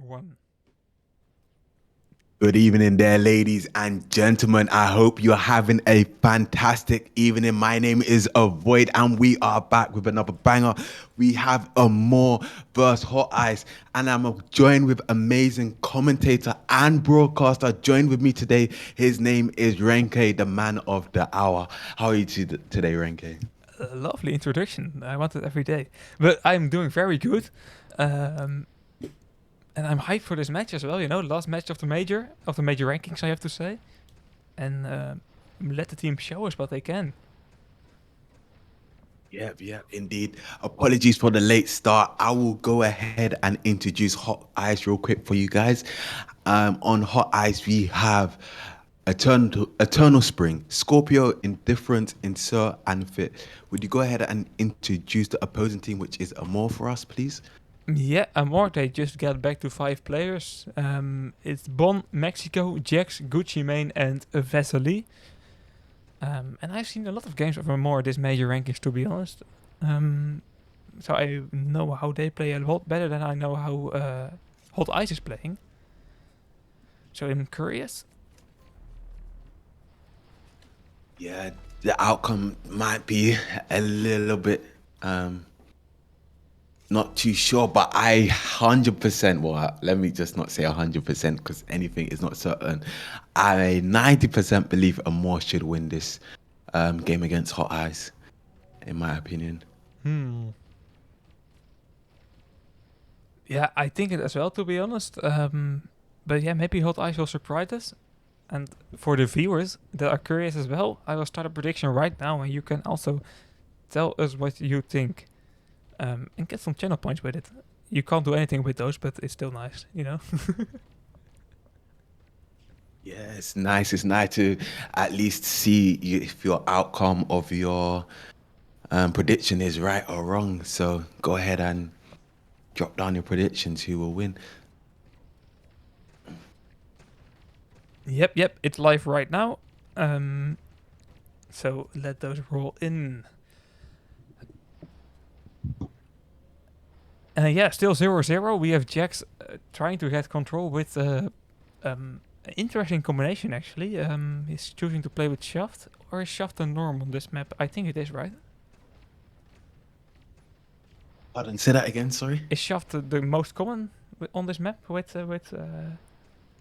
One. Good evening there, ladies and gentlemen. I hope you're having a fantastic evening. My name is Avoid, and we are back with another banger. We have AMORE versus Hot Ice, and I'm joined with amazing commentator and broadcaster. Joined with me today, his name is Renke, the man of the hour. How are you today, Renke? Lovely introduction. I want it every day. But I'm doing very good. And I'm hyped for this match as well, you know, the last match of the major rankings, I have to say. And let the team show us what they can. Yeah, indeed. Apologies for the late start. I will go ahead and introduce Hot Eyes real quick for you guys. On Hot Eyes, we have Eternal Spring, Scorpio, Indifference, Insert, and Fit. Would you go ahead and introduce the opposing team, which is Amore, for us, please? Yeah, AMORE, they just got back to 5 players. It's Bon, Mexico, Jax, Gucci Mane, and Vesely. And I've seen a lot of games of AMORE this major rankings, to be honest. So I know how they play a lot better than I know how Hot Ice is playing. So I'm curious. Yeah, the outcome might be a little bit not too sure, but I 100%, well, let me just not say 100% because anything is not certain. I 90% believe Amore should win this game against Hot Eyes, in my opinion. Yeah, I think it as well, to be honest. But yeah, maybe Hot Ice will surprise us. And for the viewers that are curious as well, I will start a prediction right now, and you can also tell us what you think, and get some channel points with it. You can't do anything with those, but it's still nice, you know. Yeah, it's nice. It's nice to at least see if your outcome of your prediction is right or wrong. So go ahead and drop down your predictions. Who will win? Yep, it's live right now. So let those roll in. Yeah, still 0-0. We have Jax trying to get control with an interesting combination, actually. He's choosing to play with Shaft. Or is Shaft a norm on this map? I think it is, right? Pardon, say that again, sorry. Is Shaft the most common on this map with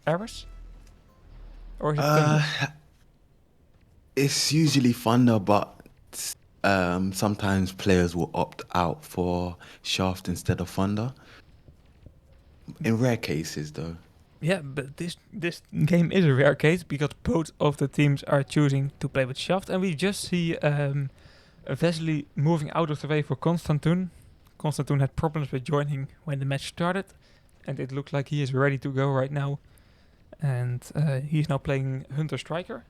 Eris? Or is it Thunder? It's usually Thunder, but sometimes players will opt out for Shaft instead of Thunder. In rare cases, though. Yeah, but this game is a rare case because both of the teams are choosing to play with Shaft, and we just see Vesely moving out of the way for Constantine. Constantine had problems with joining when the match started, and it looks like he is ready to go right now. And he's now playing Hunter Striker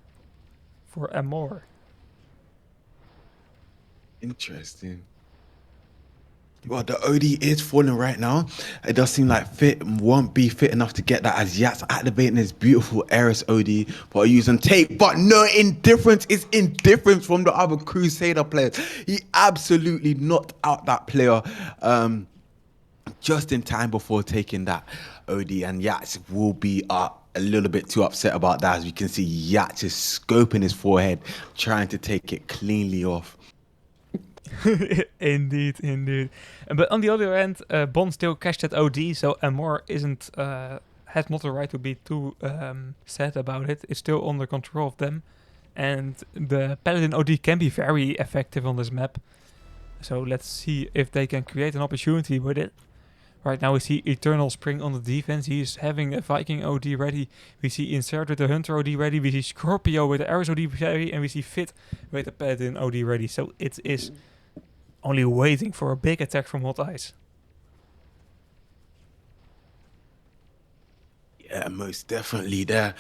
for AMORE. Interesting. Well, the OD is falling right now. It does seem like Fit won't be fit enough to get that as Yats activating his beautiful Eris OD for using tape. But no, Indifference is Indifference from the other Crusader players. He absolutely knocked out that player just in time before taking that OD. And Yats will be a little bit too upset about that. As we can see, Yats is scoping his forehead, trying to take it cleanly off. Indeed. But on the other end, Bond still cashed that OD, so AMORE isn't has not the right to be too sad about it. It's still under control of them, and the Paladin OD can be very effective on this map. So let's see if they can create an opportunity with it. Right now we see Eternal Spring on the defense. He's having a Viking OD ready. We see Insert with the Hunter OD ready. We see Scorpio with the Ares OD ready. And we see Fit with the Paladin OD ready. So it is only waiting for a big attack from Hot Ice. Yeah, most definitely there.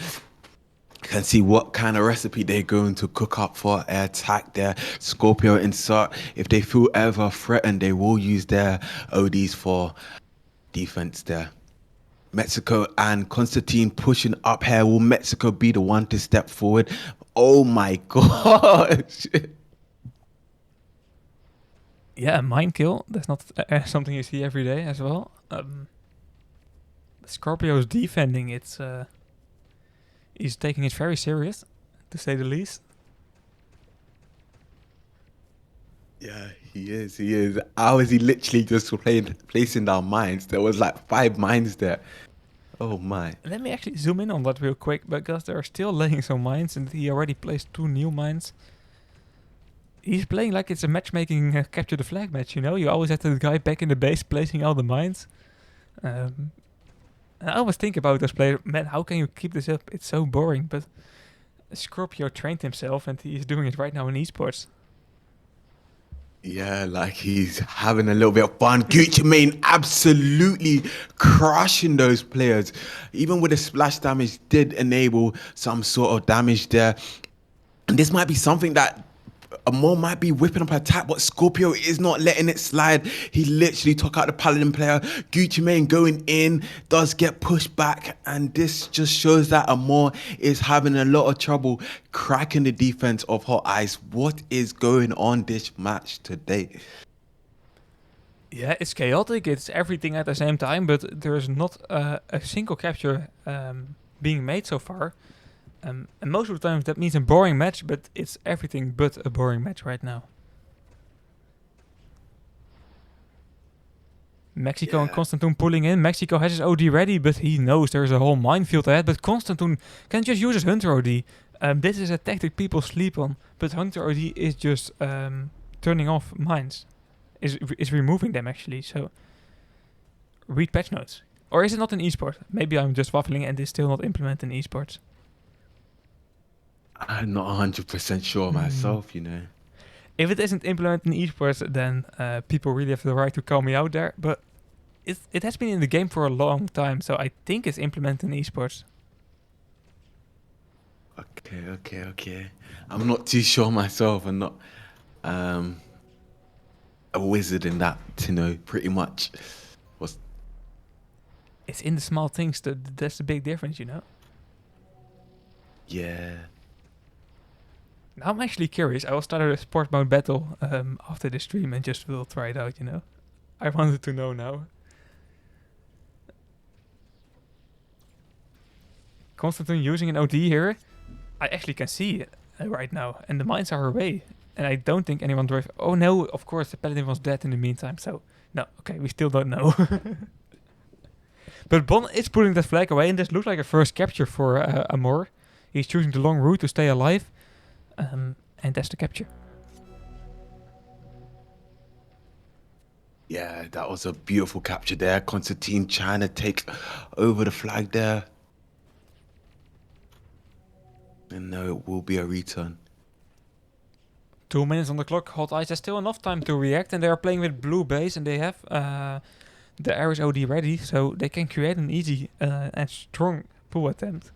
Can see what kind of recipe they're going to cook up for an attack there. Scorpio Insert, if they feel ever threatened, they will use their ODs for defense there. Mexico and Constantine pushing up here. Will Mexico be the one to step forward? Oh my gosh. Yeah, a mind kill. That's not something you see every day as well. Scorpio's defending. He's taking it very serious, to say the least. Yeah, he is. How is he literally just placing down mines? There was like 5 mines there. Oh my. Let me actually zoom in on that real quick, because they are still laying some mines, and he already placed 2 new mines. He's playing like it's a matchmaking capture the flag match, you know? You always have the guy back in the base placing all the mines. I always think about those players, man, how can you keep this up? It's so boring, but Scorpio trained himself, and he is doing it right now in esports. Yeah, like he's having a little bit of fun. Gucci Mane absolutely crushing those players. Even with the splash damage, did enable some sort of damage there. And this might be something that Amore might be whipping up an attack, but Scorpio is not letting it slide. He literally took out the Paladin player. Gucci Mane going in, does get pushed back, and this just shows that Amore is having a lot of trouble cracking the defense of Hot Ice. What is going on this match today? Yeah, it's chaotic. It's everything at the same time, but there's not a single capture being made so far. And most of the times that means a boring match, but it's everything but a boring match right now. Mexico and Yeah. Constantine pulling in. Mexico has his OD ready, but he knows there's a whole minefield ahead. But Constantine can just use his Hunter OD. This is a tactic people sleep on, but Hunter OD is just turning off mines. Is removing them actually, so read patch notes. Or is it not in esports? Maybe I'm just waffling and it's still not implemented in esports. I'm not 100% sure myself, you know. If it isn't implemented in esports, then people really have the right to call me out there. But it has been in the game for a long time, so I think it's implemented in esports. Okay. I'm not too sure myself. I'm not a wizard in that to know pretty much what's. It's in the small things that's the big difference, you know. Yeah. Now I'm actually curious. I will start a sport mode battle after the stream and just will try it out, you know. I wanted to know now. Constantine using an OD here. I actually can see it right now, and the mines are away. And I don't think anyone drove. Oh no, of course, the paladin was dead in the meantime, so no, okay, we still don't know. But Bon is putting that flag away, and this looks like a first capture for Amore. He's choosing the long route to stay alive, and that's the capture. Yeah, that was a beautiful capture there. Constantine trying to take over the flag there. And no, it will be a return. 2 minutes on the clock. Hot Ice has still enough time to react, and they are playing with blue base, and they have the Ares OD ready, so they can create an easy and strong pull attempt.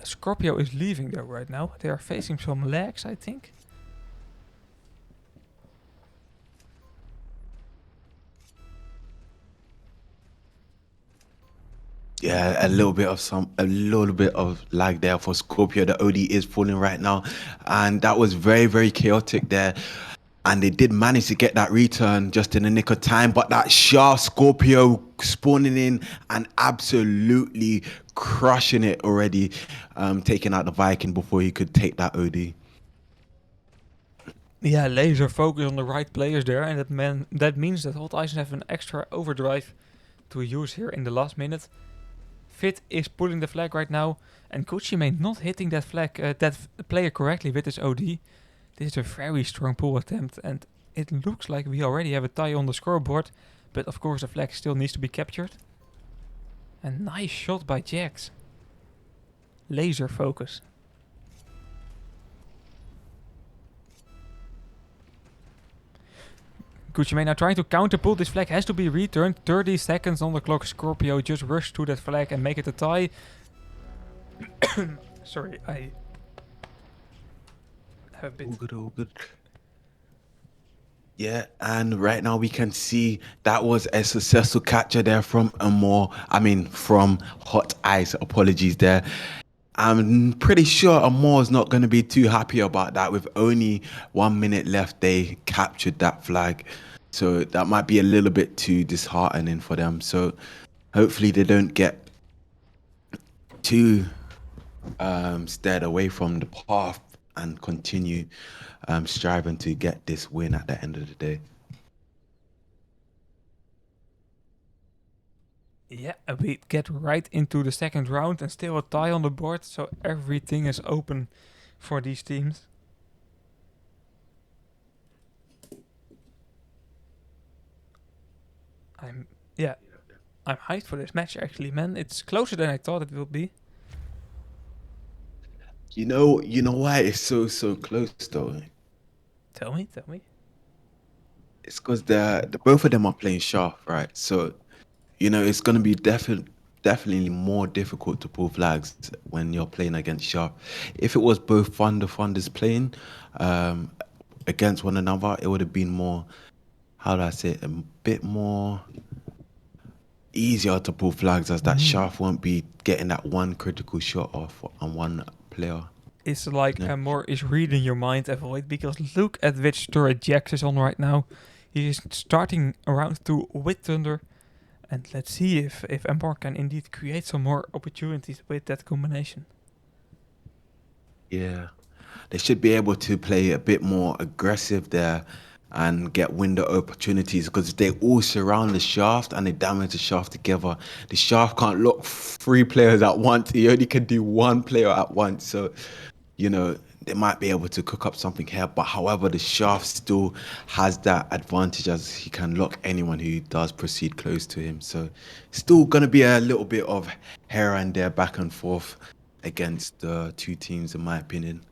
Scorpio is leaving though right now. They are facing some lags, I think. Yeah, a little bit of lag there for Scorpio. The OD is falling right now, and that was very, very chaotic there. And they did manage to get that return just in the nick of time, but that sharp Scorpio spawning in and absolutely crushing it already, taking out the Viking before he could take that OD. Yeah, laser focus on the right players there, and that means that Hot Ice have an extra overdrive to use here in the last minute. Fit is pulling the flag right now, and Gucci Mane not hitting that flag, that player correctly with his OD. This is a very strong pull attempt, and it looks like we already have a tie on the scoreboard, but of course the flag still needs to be captured. A nice shot by Jax. Laser focus. Gucci Mane now trying to counter pull. This flag has to be returned. 30 seconds on the clock. Scorpio just rushed to that flag and make it a tie. Sorry, I have a bit. All good. Yeah, and right now we can see that was a successful capture there from from Hot Ice. Apologies there. I'm pretty sure Amore's not going to be too happy about that. With only 1 minute left, they captured that flag. So that might be a little bit too disheartening for them. So hopefully they don't get too steered away from the path and continue striving to get this win at the end of the day. Yeah, we get right into the second round and still a tie on the board, so everything is open for these teams. I'm hyped for this match actually, man. It's closer than I thought it would be. You know why it's so close though. Tell me, tell me. It's because the both of them are playing Shaft, right? So it's gonna be definitely more difficult to pull flags when you're playing against Shaft. If it was both Thunders playing um, against one another, it would have been more. How do I say it? A bit more easier to pull flags, as that Mm. Shaft won't be getting that one critical shot off on one player. It's like You know? Amor is reading your mind, Avoid, because look at which turret Jax is on right now. He is starting round 2 with Thunder, and let's see if Amor can indeed create some more opportunities with that combination. Yeah. They should be able to play a bit more aggressive there and get window opportunities, because if they all surround the shaft and they damage the shaft together, the shaft can't lock three players at once. He only can do one player at once. So, they might be able to cook up something here. But however, the shaft still has that advantage, as he can lock anyone who does proceed close to him. So, still going to be a little bit of here and there, back and forth against the two teams, in my opinion.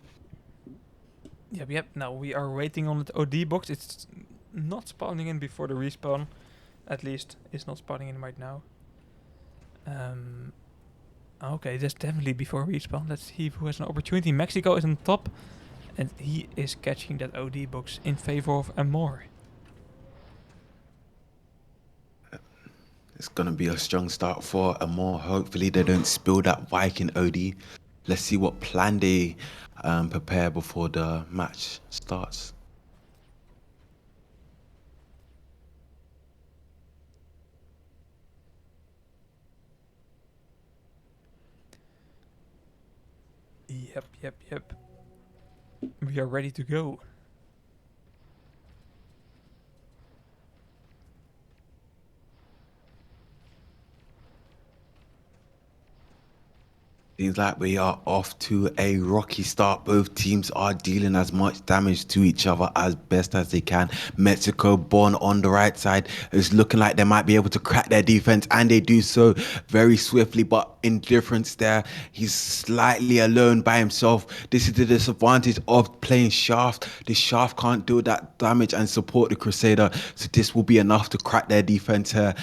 Yep. Now we are waiting on the OD box. It's not spawning in before the respawn. At least it's not spawning in right now. Um, okay, that's definitely before respawn. Let's see who has an opportunity. Mexico is on top, and he is catching that OD box in favor of Amor. It's going to be a strong start for AMORE. Hopefully, they don't spill that Viking OD. Let's see what plan they prepare before the match starts. Yep. We are ready to go. Seems like we are off to a rocky start. Both teams are dealing as much damage to each other as best as they can. Mexico, born on the right side, is looking like they might be able to crack their defense, and they do so very swiftly. But indifference there, he's slightly alone by himself. This is the disadvantage of playing Shaft. The Shaft can't do that damage and support the Crusader, so this will be enough to crack their defense here.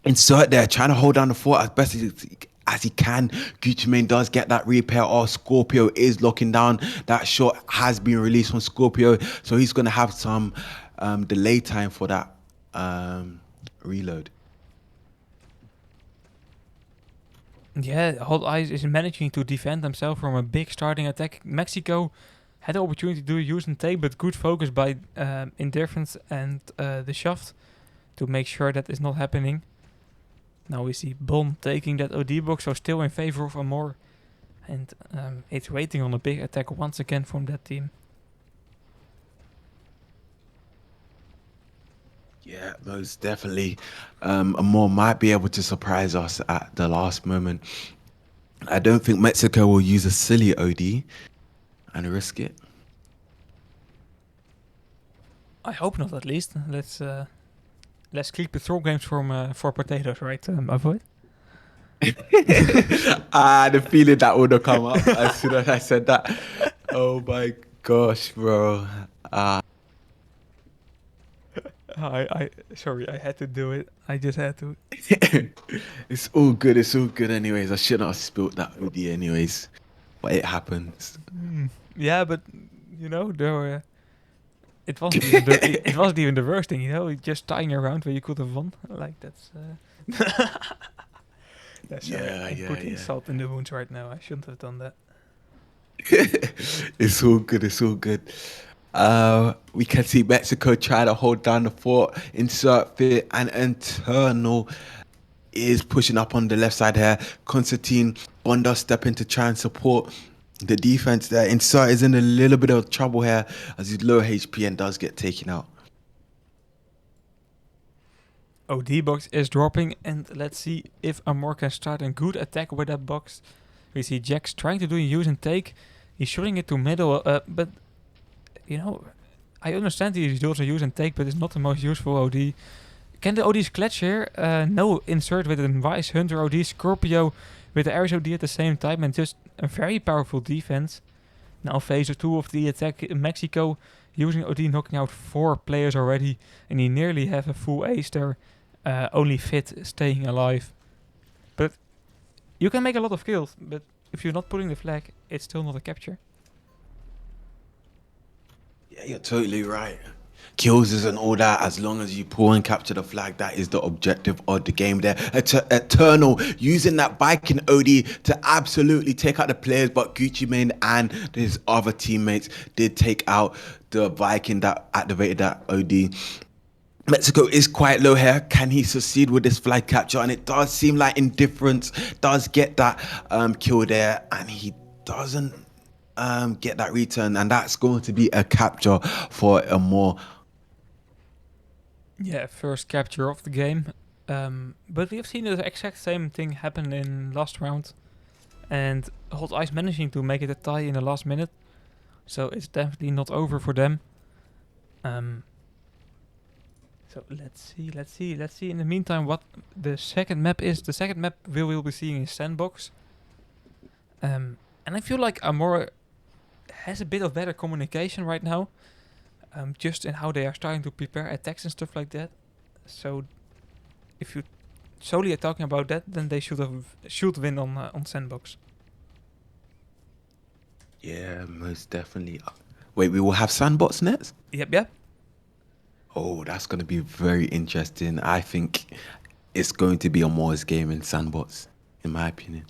Insert there, trying to hold down the fort as best as he can. Gucci Mane does get that repair. Or Scorpio is locking down. That shot has been released from Scorpio, so he's going to have some delay time for that reload. Yeah, Hot Eyes is managing to defend himself from a big starting attack. Mexico had the opportunity to do use and take, but good focus by Indifference and the Shaft to make sure that is not happening. Now we see Bon taking that OD box, so still in favor of Amor. And it's waiting on a big attack once again from that team. Yeah, most definitely. Amor might be able to surprise us at the last moment. I don't think Mexico will use a silly OD and risk it. I hope not, at least. Let's keep the throw games for potatoes, right? Avoid. The feeling that would have come up as soon as I said that. Oh my gosh, bro. I sorry, I had to do it. I just had to. It's all good. It's all good, anyways. I shouldn't have spilt that with you, anyways. But it happens. Yeah, but there were. It wasn't even it wasn't even the worst thing, just tying around where you could have won. Like that's. That's Yeah, I'm yeah, putting yeah. salt in the wounds right now. I shouldn't have done that. It's all good. It's all good. We can see Mexico try to hold down the fort. Insert fit and internal is pushing up on the left side here. Constantine Bonda stepping to try and support the defense there. Insert is in a little bit of trouble here as he's low HP and does get taken out. OD box is dropping, and let's see if Amor can start a good attack with that box. We see Jax trying to do a use and take. He's shooting it to middle, but I understand he's doing a use and take, but it's not the most useful OD. Can the ODs clutch here? No, insert with a Wise Hunter OD, Scorpio with the Ares OD at the same time, and just a very powerful defense. Now phase 2 of the attack in Mexico, using OD, knocking out 4 players already, and he nearly have a full ace there, only Fit staying alive. But you can make a lot of kills, but if you're not pulling the flag, it's still not a capture. Yeah, you're totally right. Kills isn't all that. As long as you pull and capture the flag, that is the objective of the game there. Eternal using that Viking OD to absolutely take out the players, but Gucci Mane and his other teammates did take out the Viking that activated that OD. Mexico is quite low here. Can he succeed with this flag capture? And it does seem like Indifference does get that kill there, and he doesn't get that return, and that's going to be a capture for AMORE. Yeah, first capture of the game. But we have seen the exact same thing happen in last round. And Hot Ice managing to make it a tie in the last minute. So it's definitely not over for them. So let's see in the meantime what the second map is. The second map we will be seeing in Sandbox. And I feel like AMORE has a bit of better communication right now. Just in how they are starting to prepare attacks and stuff like that. So if you solely are talking about that, then they should win on Sandbox. Yeah, most definitely. Wait, we will have Sandbox next? Yep. Oh, that's going to be very interesting. I think it's going to be AMORE's game in Sandbox, in my opinion.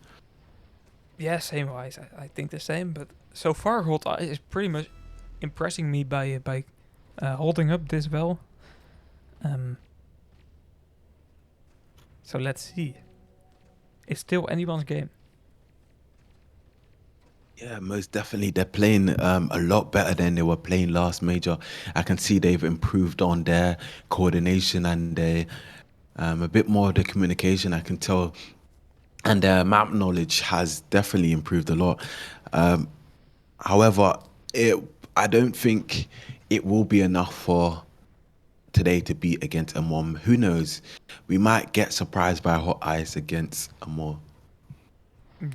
Yeah, same wise. I think the same. But so far, Hot Ice is pretty much impressing me by holding up this well. So let's see. It's still anyone's game. Yeah, most definitely. They're playing a lot better than they were playing last major. I can see they've improved on their coordination and their a bit more of the communication, I can tell. And their map knowledge has definitely improved a lot. However, I don't think it will be enough for today to beat against AMORE. Who knows? We might get surprised by Hot Ice against AMORE.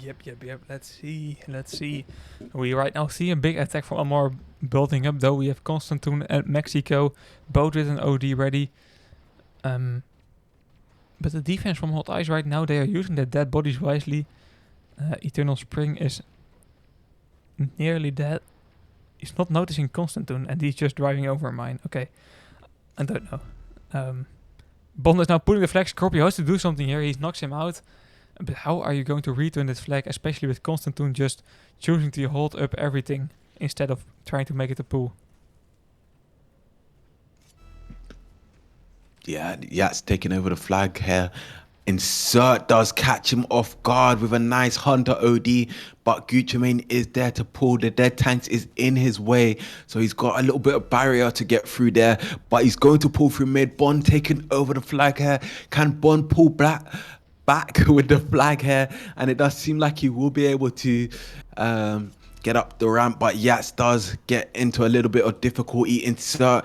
Yep. Let's see. We right now see a big attack from AMORE building up, though. We have Constantine and Mexico, both with an OD ready. But the defense from Hot Ice right now, they are using their dead bodies wisely. Eternal Spring is nearly dead. He's not noticing Constantine, and he's just driving over a mine. Okay, I don't know. Bond is now putting the flag. Scorpio has to do something here. He knocks him out. But how are you going to return this flag, especially with Constantine just choosing to hold up everything instead of trying to make it a pull? Yeah, it's taking over the flag here. Insert does catch him off guard with a nice Hunter OD, but Gucci Mane is there to pull. The dead tanks is in his way, so he's got a little bit of barrier to get through there, but he's going to pull through mid. Bond taking over the flag here. Can Bond pull back with the flag here? And it does seem like he will be able to get up the ramp, but Yats does get into a little bit of difficulty. Insert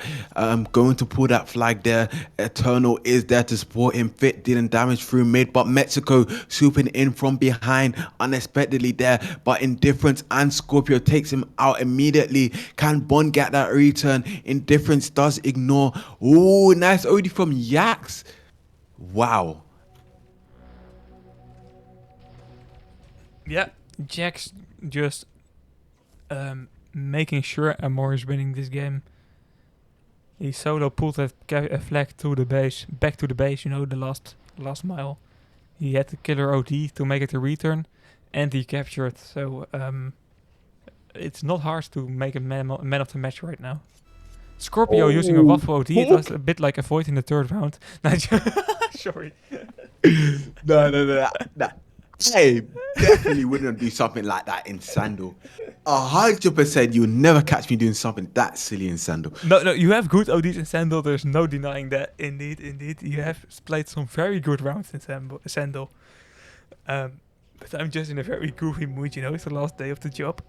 going to pull that flag there. Eternal is there to support him. Fit didn't damage through mid, but Mexico swooping in from behind unexpectedly there, but Indifference and Scorpio takes him out immediately. Can Bond get that return? Indifference does ignore. Ooh, nice OD from Yaks. Wow. Yeah, Jax just making sure AMORE is winning this game. He solo pulled that flag to the base, back to the base, the last mile. He had the killer OD to make it a return, and he captured. So it's not hard to make a man of the match right now. Scorpio using a waffle OD, it was a bit like a void in the third round. Sorry. No. I definitely wouldn't do something like that in Sandal. 100%, you'll never catch me doing something that silly in Sandal. No, you have good ODs in Sandal. There's no denying that. Indeed. You have played some very good rounds in Sandal. But I'm just in a very goofy mood, It's the last day of the job.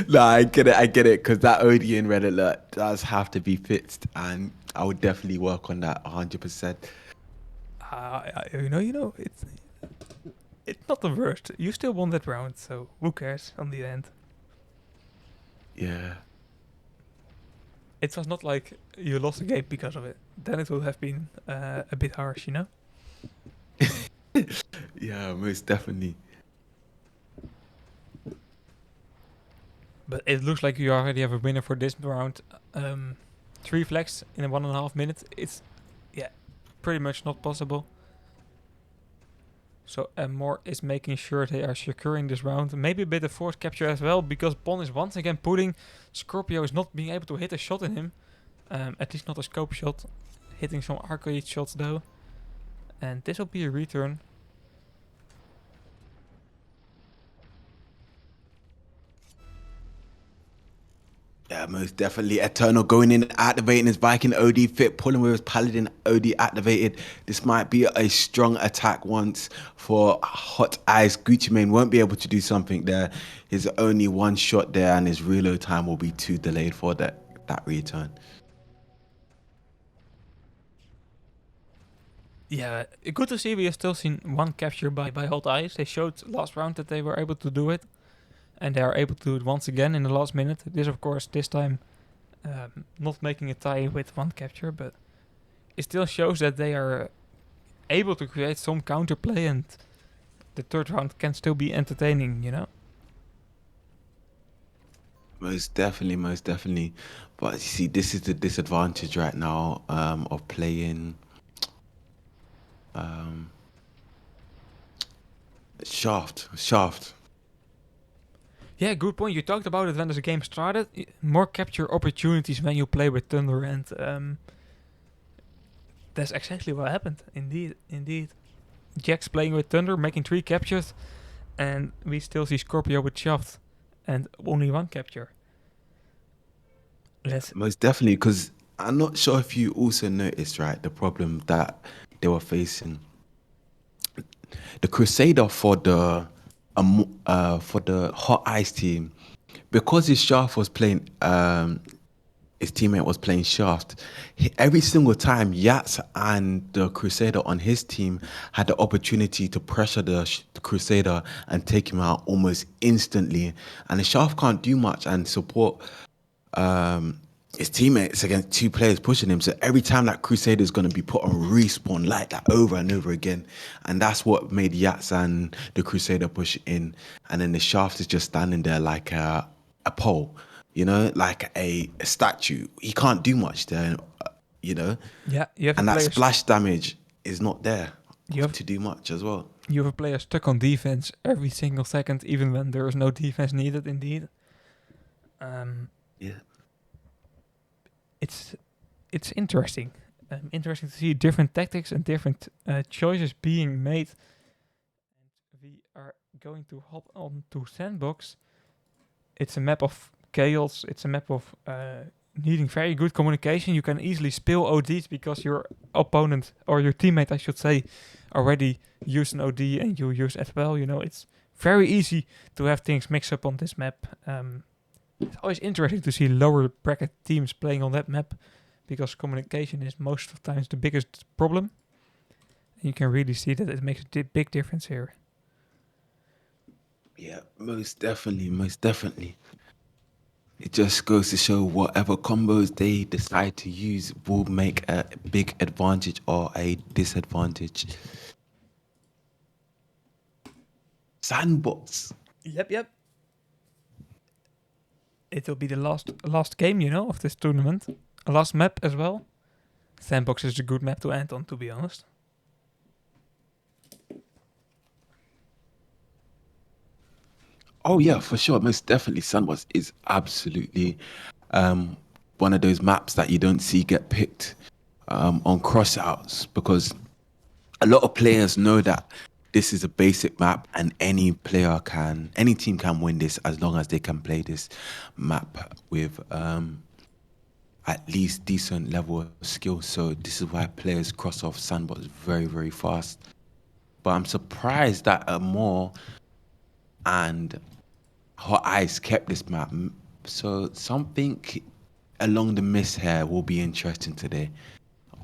No, I get it, because that OD in Red Alert does have to be fixed, and I would definitely work on that 100%. It's not the worst. You still won that round, so who cares on the end? Yeah. It was not like you lost the game because of it. Then it would have been a bit harsh, you know? Yeah, most definitely. But it looks like you already have a winner for this round. 3 flags in 1.5 minutes. It's, yeah, pretty much not possible. So AMORE is making sure they are securing this round. Maybe a bit of force capture as well, because Bon is once again putting Scorpio is not being able to hit a shot in him. At least not a scope shot. Hitting some arcade shots though. And this will be a return. Yeah, most definitely. Eternal going in, activating his Viking OD fit, pulling with his Paladin OD activated. This might be a strong attack once for Hot Eyes. Gucci Mane won't be able to do something there. His only one shot there, and his reload time will be too delayed for that return. Yeah, good to see we have still seen one capture by Hot Eyes. They showed last round that they were able to do it. And they are able to do it once again in the last minute. This, of course, this time not making a tie with one capture, but it still shows that they are able to create some counterplay, and the third round can still be entertaining, you know? Most definitely, most definitely. But you see, this is the disadvantage right now of playing Shaft. Yeah, good point. You talked about it when the game started. More capture opportunities when you play with Thunder, and that's exactly what happened. Indeed. Jack's playing with Thunder, making 3 captures, and we still see Scorpio with Shaft, and only 1 capture. Let's Most definitely, because I'm not sure if you also noticed, right, the problem that they were facing. The Crusader for the Hot Ice team, because his Shaft was playing, his teammate was playing Shaft. Every single time, Yats and the Crusader on his team had the opportunity to pressure the Crusader and take him out almost instantly. And the Shaft can't do much and support his teammates against 2 players pushing him. So every time that Crusader is going to be put on respawn like that over and over again. And that's what made Yats and the Crusader push in. And then the Shaft is just standing there like a pole, you know, like a statue. He can't do much there, you know. yeah, you have And a that player splash damage is not there you have to do much as well. you have a player stuck on defense every single second, even when there is no defense needed. Indeed, Yeah. it's interesting. Interesting to see different tactics and different choices being made. And we are going to hop on to Sandbox. It's a map of chaos. It's a map of needing very good communication. You can easily spill ODs because your opponent, or your teammate, I should say, already used an OD and you use as well. You know, it's very easy to have things mix up on this map. It's always interesting to see lower bracket teams playing on that map, because communication is most of the times the biggest problem. And you can really see that it makes a big difference here. Yeah, most definitely, most definitely. It just goes to show whatever combos they decide to use will make a big advantage or a disadvantage. Sandbox. Yep. It will be the last game, you know, of this tournament. A last map as well. Sandbox is a good map to end on, to be honest. Oh yeah, for sure. Most definitely, Sandbox is absolutely one of those maps that you don't see get picked on crossouts, because a lot of players know that this is a basic map and any team can win this as long as they can play this map with at least decent level of skill. So this is why players cross off Sandbox very, very fast. But I'm surprised that More and Hot Ice kept this map. So something along the miss here will be interesting today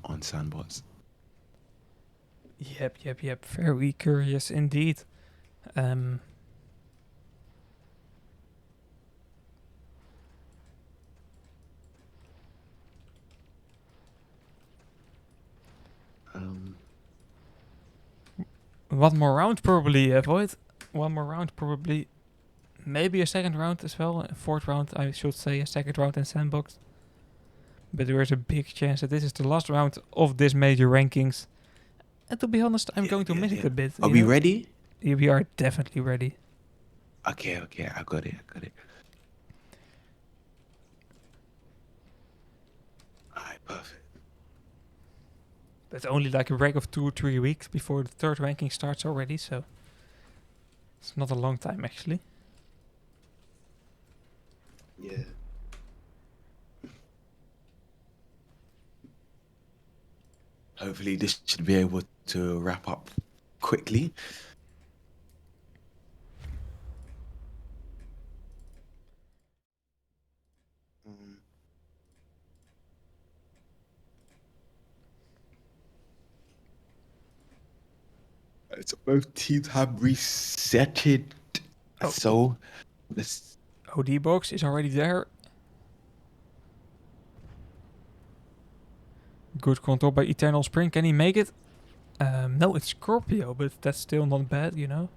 on Sandbox. Yep. Very curious indeed. Um, Um, one more round probably, Void. One more round probably. Maybe a second round as well. A fourth round, I should say. A second round in Sandbox. But there is a big chance that this is the last round of this major rankings. And to be honest, I'm yeah, going to yeah, miss it yeah. a bit. Are You we know, ready? we are definitely ready. Okay, okay, I got it, I got it. Alright, perfect. But only like a break of 2 or 3 weeks before the third ranking starts already. So it's not a long time actually. Yeah. Hopefully, this should be able to wrap up quickly. Um, so both teams have resetted. Oh, So let's. OD box is already there. Good control by Eternal Spring. Can he make it? No, it's Scorpio, but that's still not bad, you know.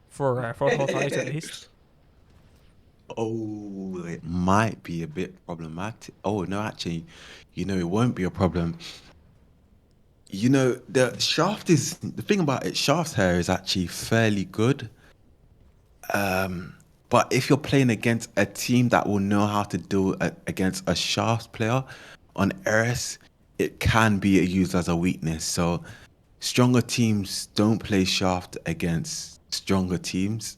For Hot Eyes at least. Oh, it might be a bit problematic. Oh no, actually, it won't be a problem. The shaft is the thing about it. Shaft's hair is actually fairly good. But if you're playing against a team that will know how to do against a shaft player on Eris, it can be used as a weakness. So stronger teams don't play shaft against stronger teams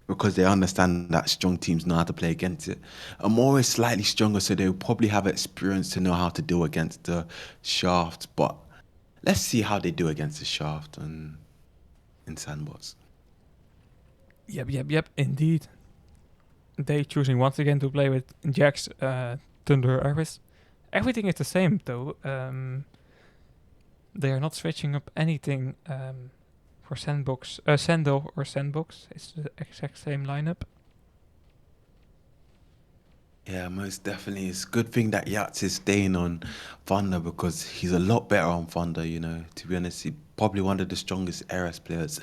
because they understand that strong teams know how to play against it. Amore is slightly stronger, so they'll probably have experience to know how to do against the shaft. But let's see how they do against the shaft and in sandbox. Yep, indeed. They choosing once again to play with Jax, Thunder, Iris. Everything is the same though. They are not switching up anything for Sandbox, Sandal or Sandbox. It's the exact same lineup. Yeah, most definitely. It's a good thing that Yats is staying on Thunder because he's a lot better on Thunder, To be honest, he's probably one of the strongest Eras players.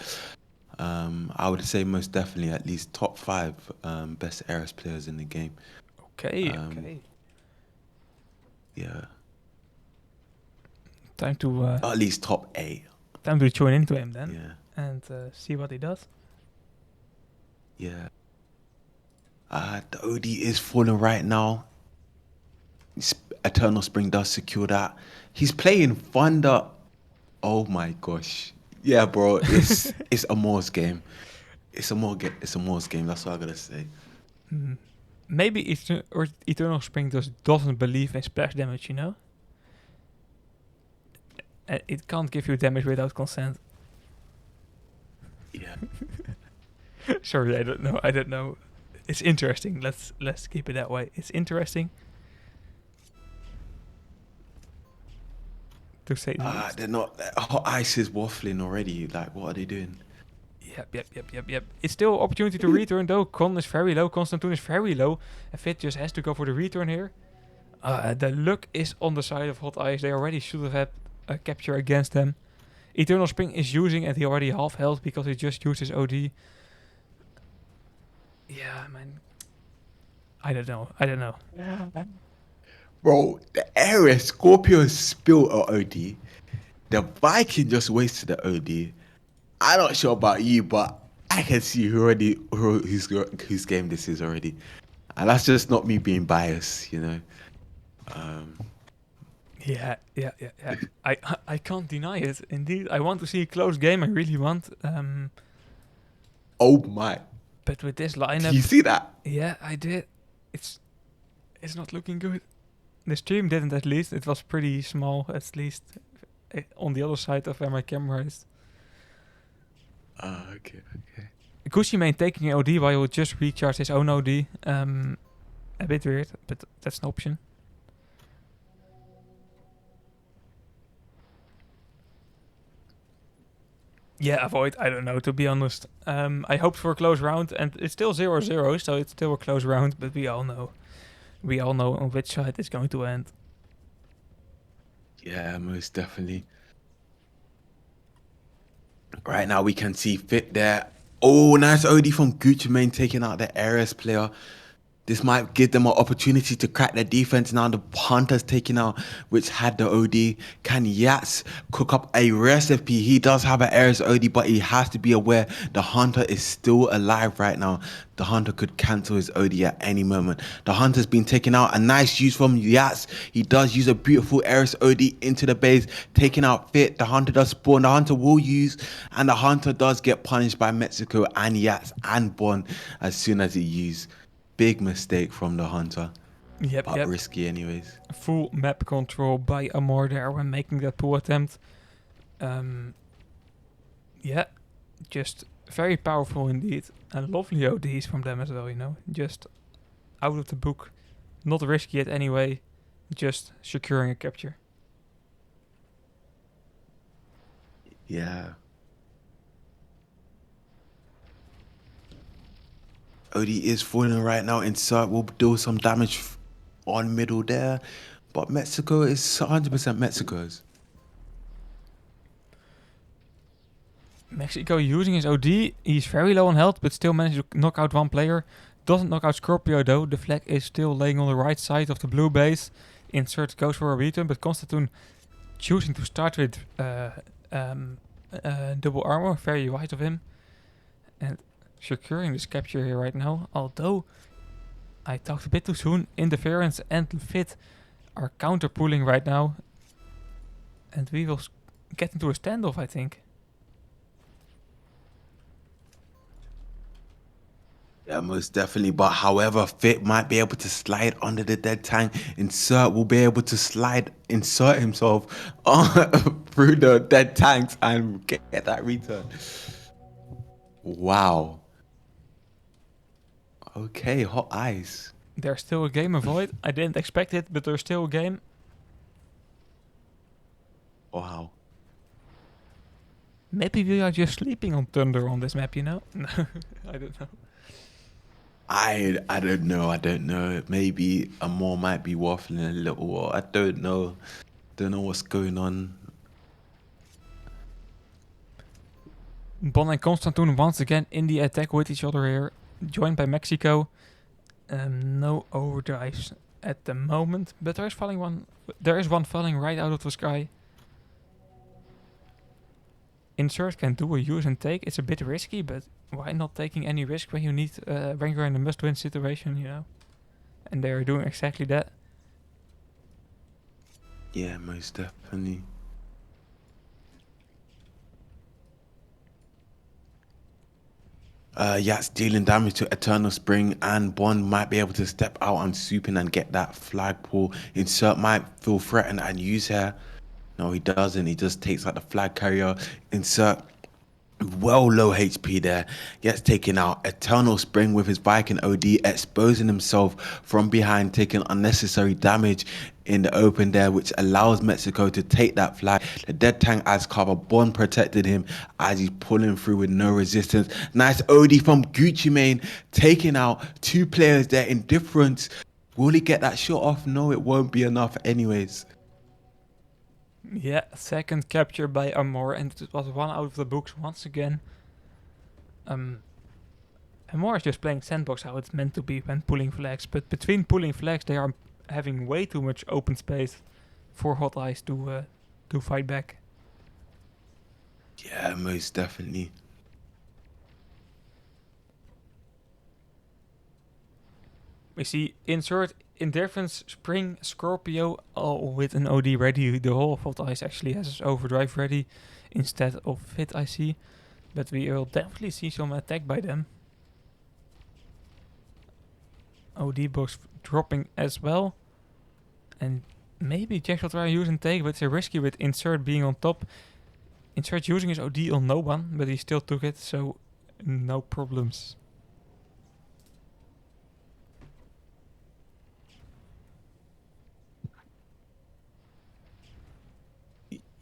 I would say most definitely at least top five best Eras players in the game. Okay, Um, okay. yeah, Time to at least top eight. join into him then Yeah, and see what he does. yeah. The OD is falling right now. Eternal Spring does secure that. He's playing Thunder. Oh my gosh. Yeah, bro. It's a Morse game. It's a Morse game. That's what I gotta say. Mm. Maybe Eternal Spring just doesn't believe in splash damage, you know? It can't give you damage without consent. Yeah. Sorry, I don't know. It's interesting. Let's keep it that way. It's interesting to say the least. They're not. Hot Ice is waffling already. Like, what are they doing? Yep. It's still opportunity to return though. Con is very low. Constantine is very low. And Fit just has to go for the return here. The luck is on the side of Hot Ice. They already should have had a capture against them. Eternal Spring is using and he already half health because he just used his OD. Yeah, man. I don't know. Bro, the area Scorpio spilled a OD. The Viking just wasted the OD. I'm not sure about you, but I can see whose game this is already, and that's just not me being biased. Um, Yeah. I can't deny it. Indeed, I want to see a close game. I really want. oh my! But with this Do lineup, you see that? yeah, I did. It's not looking good. The stream didn't, at least. It was pretty small, at least, on the other side of where my camera is. Okay. Gucci main taking OD while he will just recharge his own OD. A bit weird, but that's an option. Yeah, avoid. I don't know, to be honest. I hoped for a close round, and it's still 0-0, so it's still a close round. But we all know on which side it's going to end. Yeah, most definitely. Right now we can see Fit there. Oh, nice OD from Gucci Mane taking out the Ares player. This might give them an opportunity to crack their defense. Now the Hunter's taking out, which had the OD. Can Yats cook up a recipe? He does have an Ares OD, but he has to be aware the Hunter is still alive right now. The Hunter could cancel his OD at any moment. The Hunter's been taken out. A nice use from Yats. He does use a beautiful Ares OD into the base, taking out Fit. The Hunter does spawn. The Hunter will use, and the Hunter does get punished by Mexico and Yats and Bond as soon as he used. Big mistake from the Hunter, Yep, but yep. risky anyways. Full map control by AMORE there when making that pull attempt. Um, yeah, just very powerful indeed. And lovely ODs from them as well, you know. Just out of the book. Not risky it anyway. Just securing a capture. Yeah. OD is falling right now. Insert will do some damage on middle there, but Mexico is 100% Mexico's. Mexico using his OD. He's very low on health, but still managed to knock out one player. Doesn't knock out Scorpio though. The flag is still laying on the right side of the blue base. Insert goes for a return, but Constantine choosing to start with double armor. Very wise of him. And securing this capture here right now. Although I talked a bit too soon. Interference and Fit are counter pulling right now. And we will get into a standoff, I think. Yeah, most definitely. But however, Fit might be able to slide under the dead tank. Insert will be able to insert himself through the dead tanks and get that return. Wow. Okay, hot eyes. There's still a game avoid. I didn't expect it, but there's still a game. Wow. Maybe we are just sleeping on Thunder on this map, you know? No, I don't know. I don't know. I don't know. Maybe Amore might be waffling a little. Or I don't know. Don't know what's going on. Bon and Constantine once again in the attack with each other here. Joined by Mexico. No overdrives at the moment, but there is one falling right out of the sky. Insert can do a use and take. It's a bit risky, but why not taking any risk when you need when you're in a must-win situation, you know? And they are doing exactly that. Yeah, most definitely. Yats dealing damage to Eternal Spring, and Bond might be able to step out on Supin and get that flagpole. Insert might feel threatened and use her. No, he doesn't. He just takes out the flag carrier. Insert well low HP there. Gets taken out. Eternal Spring with his Viking OD, exposing himself from behind, taking unnecessary damage in the open there, which allows Mexico to take that flag. The dead tank as cover. Bond protected him as he's pulling through with no resistance. Nice OD from Gucci Mane, taking out two players there in difference. Will he get that shot off? No, it won't be enough anyways. Yeah, second capture by AMORE, and it was one out of the books once again. AMORE is just playing sandbox how it's meant to be when pulling flags, but between pulling flags they are having way too much open space for Hot Eyes to fight back. Yeah, most definitely. We see Insert, Indifference, Spring, Scorpio, all with an OD ready. The whole of Hot Eyes actually has his overdrive ready instead of Fit, I see. But we will definitely see some attack by them. OD box dropping as well. And maybe Jax will try to use and take, but it's risky with Insert being on top. Insert using his OD on no one, but he still took it, so no problems.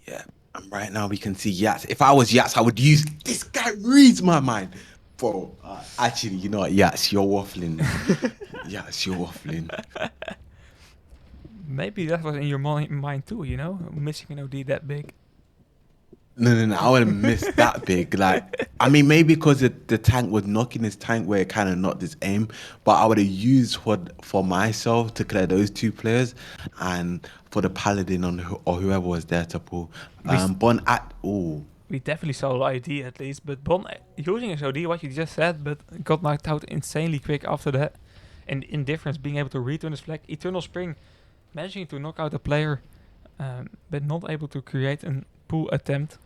Yeah, Right now we can see Yats. If I was Yats, I would use this guy reads my mind. Bro, actually, you know what, Yats, you're waffling now. Yats, you're waffling. Maybe that was in your mind too, you know? Missing an OD that big. No, I wouldn't miss that big. Like, I mean, maybe because the tank was knocking his tank where it kind of knocked his aim, but I would have used for myself to clear those two players, and for the paladin or whoever was there to pull. We, Bon at oh we definitely saw the ID at least, but Bon using his OD, what you just said, but got knocked out insanely quick after that. And indifference, being able to return his flag. Eternal Spring, managing to knock out a player, but not able to create a pull attempt.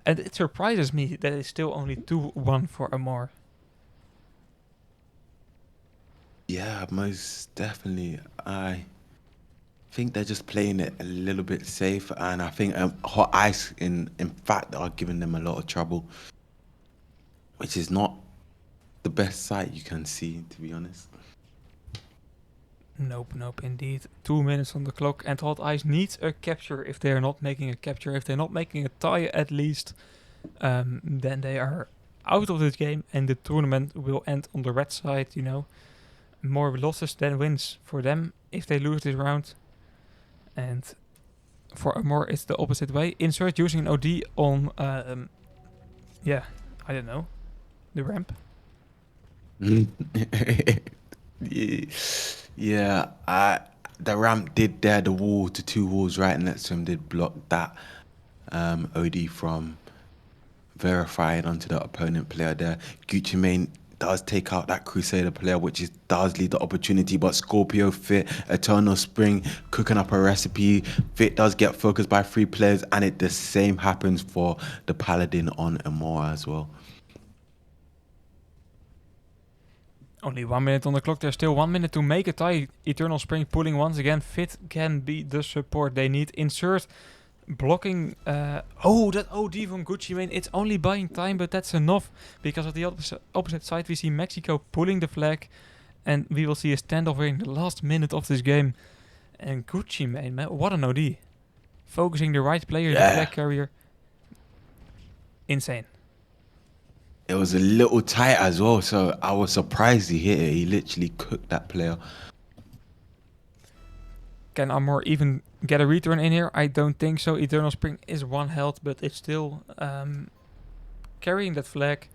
And it surprises me that it's still only 2-1 for AMORE. yeah, most definitely. I think they're just playing it a little bit safe, and I think Hot Ice in fact are giving them a lot of trouble, which is not the best sight you can see, to be honest. Nope, indeed. 2 minutes on the clock, and Hot Ice needs a capture. If they are not making a capture, if they're not making a tie at least, then they are out of this game, and the tournament will end on the red side, you know. More losses than wins for them if they lose this round. And for AMORE, it's the opposite way. Insert using an OD on, yeah, I don't know, the ramp. Yeah, the ramp did there. The wall to two walls right next to him did block that OD from verifying onto the opponent player there. Gucci Mane does take out that Crusader player, which does lead the opportunity, but Scorpio, Fit, Eternal Spring, cooking up a recipe. Fit does get focused by 3 players, and the same happens for the Paladin on AMORE as well. Only 1 minute on the clock. There's still 1 minute to make a tie. Eternal Spring pulling once again. Fit can be the support they need. Insert blocking. Oh, that OD from Gucci Mane. It's only buying time, but that's enough. Because at the opposite side, we see Mexico pulling the flag. And we will see a standoff in the last minute of this game. And Gucci Mane, man, what an OD. Focusing the right player, the flag carrier. Insane. It was a little tight as well, so I was surprised he hit it. He literally cooked that player. Can AMORE even get a return in here? I don't think so. Eternal Spring is 1 health, but it's still carrying that flag.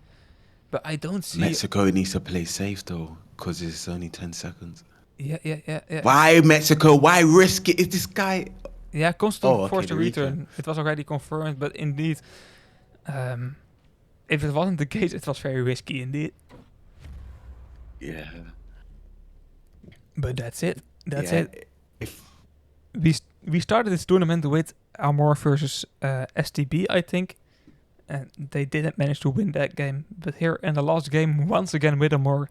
But I don't see... Mexico needs to play safe though, because it's only 10 seconds. Yeah. Why Mexico? Why risk it? Is this guy... Yeah, Constant okay, forced a return. It was already confirmed, but indeed... if it wasn't the case, it was very risky indeed. Yeah. But that's it. That's it. We started this tournament with AMORE versus STB, I think. And they didn't manage to win that game. But here in the last game, once again with AMORE.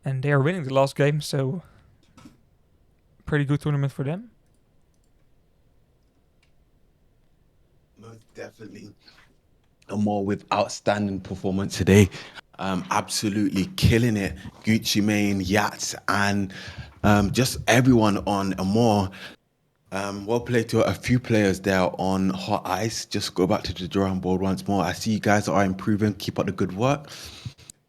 And they are winning the last game, so... Pretty good tournament for them. Most definitely. AMORE with outstanding performance today. Absolutely killing it. Gucci Mane, Yats, and just everyone on AMORE. Well played to a few players there on Hot Ice. Just go back to the drawing board once more. I see you guys are improving. Keep up the good work.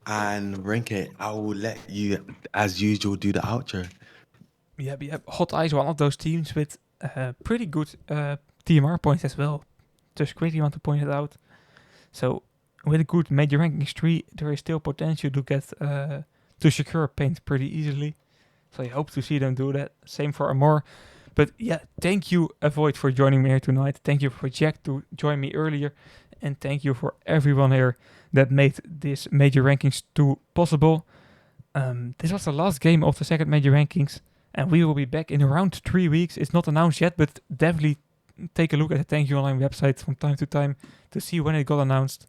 And Renke, I will let you, as usual, do the outro. Yep. Hot Ice, one of those teams with pretty good TMR points as well. Just quickly want to point it out. So, with a good major rankings 3, there is still potential to get to secure paint pretty easily. So I hope to see them do that. Same for AMORE. But yeah, thank you, Avoid, for joining me here tonight. Thank you for Jack to join me earlier. And thank you for everyone here that made this major rankings 2 possible. This was the last game of the second major rankings. And we will be back in around 3 weeks. It's not announced yet, but definitely take a look at the Thank You Online website from time to time to see when it got announced.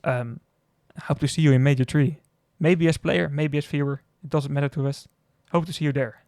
Hope to see you in Major 3. Maybe as player, maybe as viewer. It doesn't matter to us. Hope to see you there.